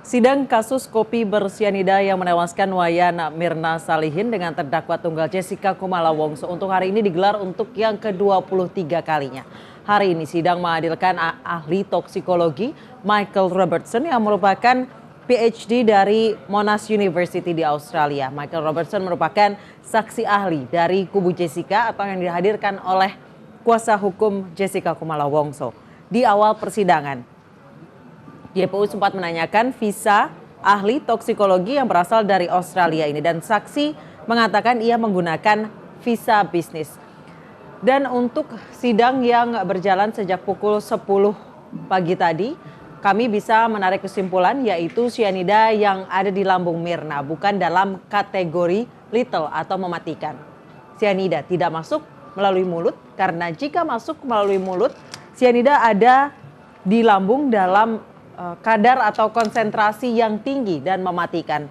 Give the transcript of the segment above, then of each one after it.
Sidang kasus kopi bersianida yang menewaskan Wayan Mirna Salihin dengan terdakwa tunggal Jessica Kumala Wongso untuk hari ini digelar untuk yang ke-23 kalinya. Hari ini sidang menghadirkan ahli toksikologi Michael Robertson yang merupakan PhD dari Monash University di Australia. Michael Robertson merupakan saksi ahli dari kubu Jessica atau yang dihadirkan oleh kuasa hukum Jessica Kumala Wongso. Di awal persidangan, JPU sempat menanyakan visa ahli toksikologi yang berasal dari Australia ini dan saksi mengatakan ia menggunakan visa bisnis. Dan untuk sidang yang berjalan sejak pukul 10 pagi tadi, kami bisa menarik kesimpulan yaitu sianida yang ada di lambung Mirna bukan dalam kategori lethal atau mematikan. Sianida tidak masuk melalui mulut karena jika masuk melalui mulut, sianida ada di lambung dalam kadar atau konsentrasi yang tinggi dan mematikan.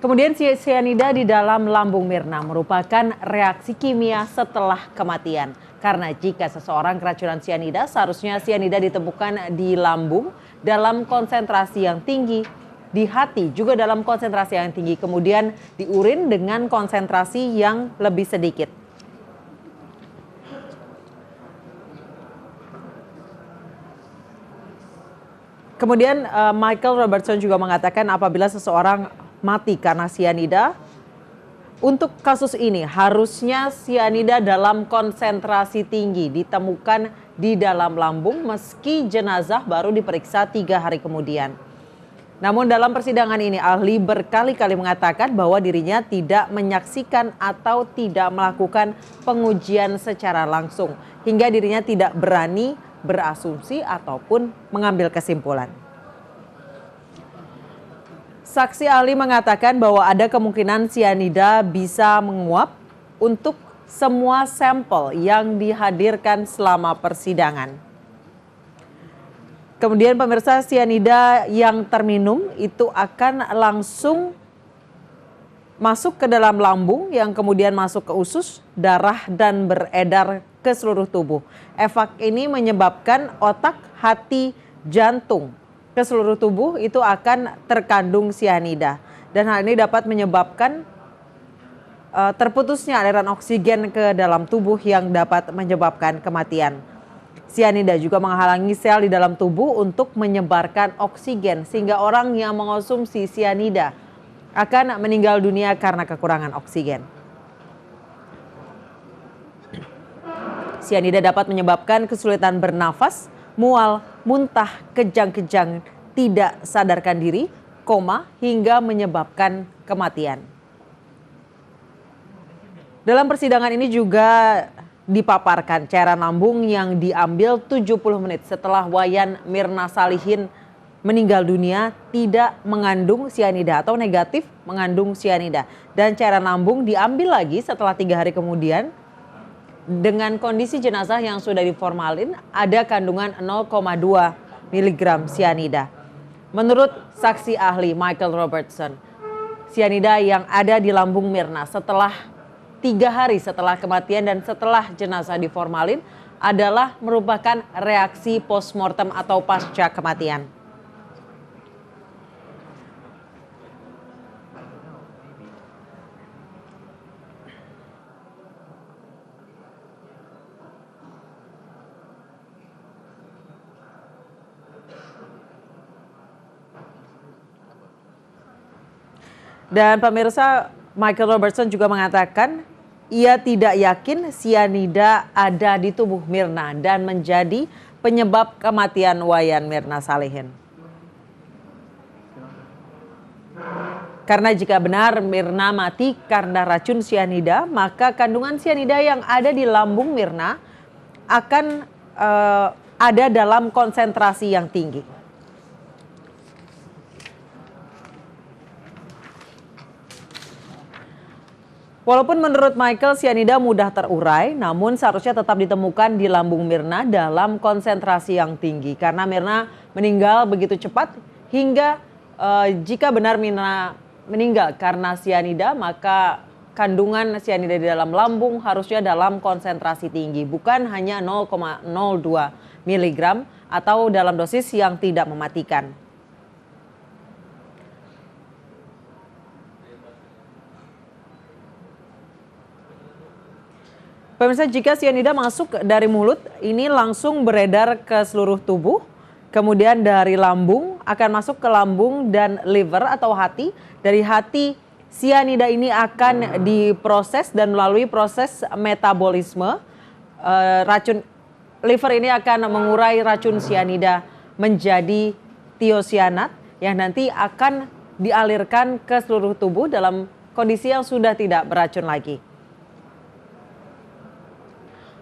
Kemudian sianida di dalam lambung Mirna merupakan reaksi kimia setelah kematian. Karena jika seseorang keracunan sianida, seharusnya sianida ditemukan di lambung dalam konsentrasi yang tinggi, di hati juga dalam konsentrasi yang tinggi, kemudian di urin dengan konsentrasi yang lebih sedikit. Kemudian Michael Robertson juga mengatakan apabila seseorang mati karena sianida, untuk kasus ini harusnya sianida dalam konsentrasi tinggi ditemukan di dalam lambung meski jenazah baru diperiksa 3 hari kemudian. Namun dalam persidangan ini ahli berkali-kali mengatakan bahwa dirinya tidak menyaksikan atau tidak melakukan pengujian secara langsung hingga dirinya tidak berani berasumsi ataupun mengambil kesimpulan. Saksi ahli mengatakan bahwa ada kemungkinan sianida bisa menguap untuk semua sampel yang dihadirkan selama persidangan. Kemudian pemirsa, sianida yang terminum itu akan langsung masuk ke dalam lambung yang kemudian masuk ke usus, darah dan beredar ke seluruh tubuh. Efek ini menyebabkan otak, hati, jantung ke seluruh tubuh itu akan terkandung sianida. Dan hal ini dapat menyebabkan terputusnya aliran oksigen ke dalam tubuh yang dapat menyebabkan kematian. Sianida juga menghalangi sel di dalam tubuh untuk menyebarkan oksigen sehingga orang yang mengonsumsi sianida akan meninggal dunia karena kekurangan oksigen. Sianida dapat menyebabkan kesulitan bernafas, mual, muntah, kejang-kejang, tidak sadarkan diri, koma, hingga menyebabkan kematian. Dalam persidangan ini juga dipaparkan cairan lambung yang diambil 70 menit setelah Wayan Mirna Salihin meninggal dunia tidak mengandung sianida atau negatif mengandung sianida. Dan cairan lambung diambil lagi setelah 3 hari kemudian dengan kondisi jenazah yang sudah diformalin ada kandungan 0,2 mg sianida. Menurut saksi ahli Michael Robertson, sianida yang ada di lambung Mirna setelah 3 hari setelah kematian dan setelah jenazah diformalin adalah merupakan reaksi postmortem atau pasca kematian. Dan pemirsa, Michael Robertson juga mengatakan ia tidak yakin sianida ada di tubuh Mirna dan menjadi penyebab kematian Wayan Mirna Salihin. Karena jika benar Mirna mati karena racun sianida, maka kandungan sianida yang ada di lambung Mirna akan ada dalam konsentrasi yang tinggi. Walaupun menurut Michael sianida mudah terurai, namun seharusnya tetap ditemukan di lambung Mirna dalam konsentrasi yang tinggi. Karena Mirna meninggal begitu cepat hingga jika benar Mirna meninggal karena sianida, maka kandungan sianida di dalam lambung harusnya dalam konsentrasi tinggi. Bukan hanya 0,02 mg atau dalam dosis yang tidak mematikan. Pemirsa, jika cyanida masuk dari mulut, ini langsung beredar ke seluruh tubuh, kemudian dari lambung akan masuk ke lambung dan liver atau hati. Dari hati, cyanida ini akan diproses dan melalui proses metabolisme, racun liver ini akan mengurai racun cyanida menjadi tiosianat yang nanti akan dialirkan ke seluruh tubuh dalam kondisi yang sudah tidak beracun lagi.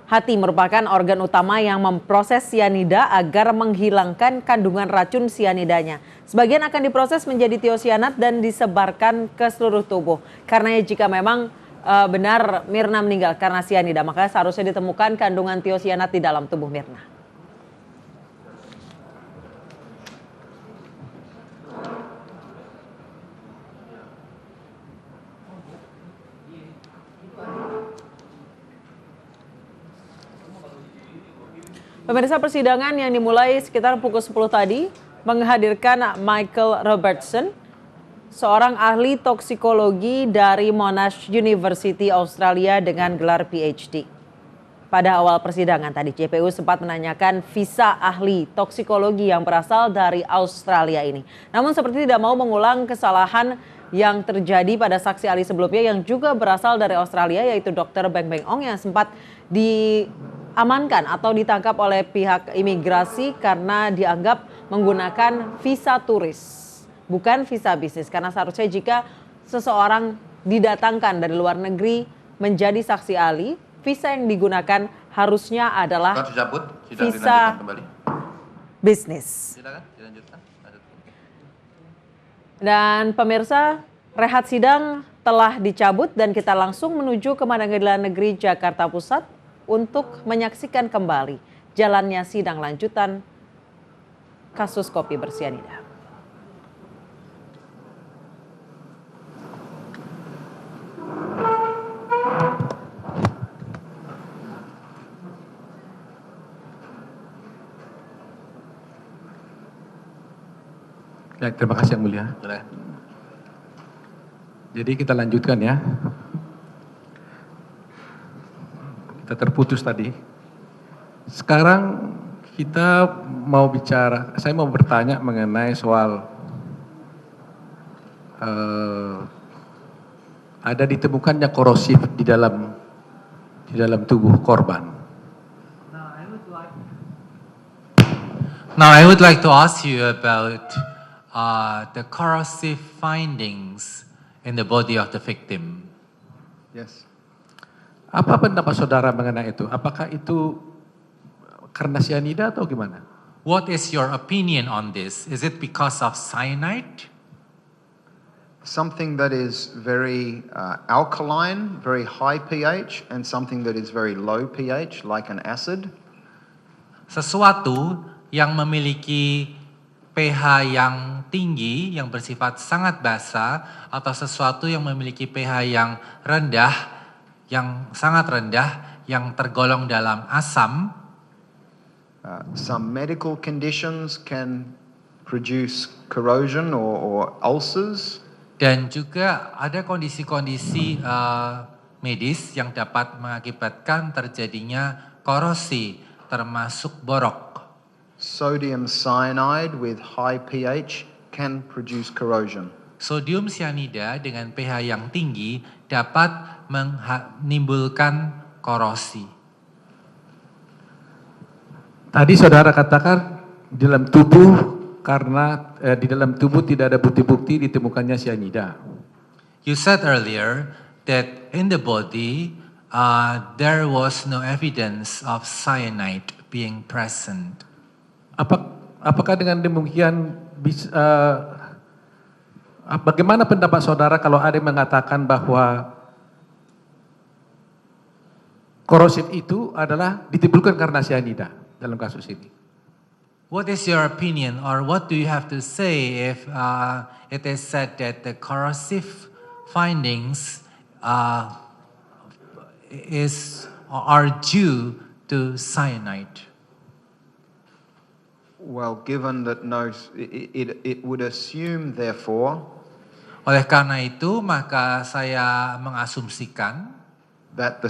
Hati merupakan organ utama yang memproses cyanida agar menghilangkan kandungan racun cyanidanya. Sebagian akan diproses menjadi tiosianat dan disebarkan ke seluruh tubuh. Karena jika memang benar Mirna meninggal karena cyanida, maka seharusnya ditemukan kandungan tiosianat di dalam tubuh Mirna. Pemirsa, persidangan yang dimulai sekitar pukul 10 tadi menghadirkan Michael Robertson, seorang ahli toksikologi dari Monash University Australia dengan gelar PhD. Pada awal persidangan tadi, JPU sempat menanyakan visa ahli toksikologi yang berasal dari Australia ini. Namun seperti tidak mau mengulang kesalahan yang terjadi pada saksi ahli sebelumnya yang juga berasal dari Australia, yaitu Dr. Beng Beng Ong yang sempat diamankan atau ditangkap oleh pihak imigrasi karena dianggap menggunakan visa turis, bukan visa bisnis. Karena seharusnya jika seseorang didatangkan dari luar negeri menjadi saksi ahli, visa yang digunakan harusnya adalah visa bisnis. Silakan dilanjutkan. Dan pemirsa, rehat sidang telah dicabut dan kita langsung menuju ke Pengadilan Negeri Jakarta Pusat untuk menyaksikan kembali jalannya sidang lanjutan kasus kopi bersianida. Ya, terima kasih Yang Mulia. Jadi kita lanjutkan ya. Kita terputus tadi. Sekarang kita mau bicara, saya mau bertanya mengenai soal ada ditemukannya korosif di dalam tubuh korban. Now I would like to ask you about the corrosive findings in the body of the victim. Yes. Apa pendapat saudara mengenai itu? Apakah itu karena cyanida atau gimana? What is your opinion on this? Is it because of cyanide? Something that is very alkaline, very high pH, and something that is very low pH, like an acid. Sesuatu yang memiliki pH yang tinggi, yang bersifat sangat basa, atau sesuatu yang memiliki pH yang rendah, yang sangat rendah, yang tergolong dalam asam. Some medical conditions can produce corrosion or ulcers. Dan juga ada kondisi-kondisi medis yang dapat mengakibatkan terjadinya korosi, termasuk borok. Sodium cyanide with high pH can produce corrosion. Sodium cyanida dengan pH yang tinggi dapat menimbulkan korosi. Tadi saudara katakan di dalam tubuh tidak ada bukti-bukti ditemukannya cyanida. You said earlier that in the body there was no evidence of cyanide being present. Apakah dengan demikian bagaimana pendapat saudara kalau ada yang mengatakan bahwa korosif itu adalah ditimbulkan karena cyanida dalam kasus ini? What is your opinion, or what do you have to say if it is said that the corrosive findings are due to cyanide? Well, given that it would assume, therefore, Oleh karena itu, maka saya mengasumsikan that the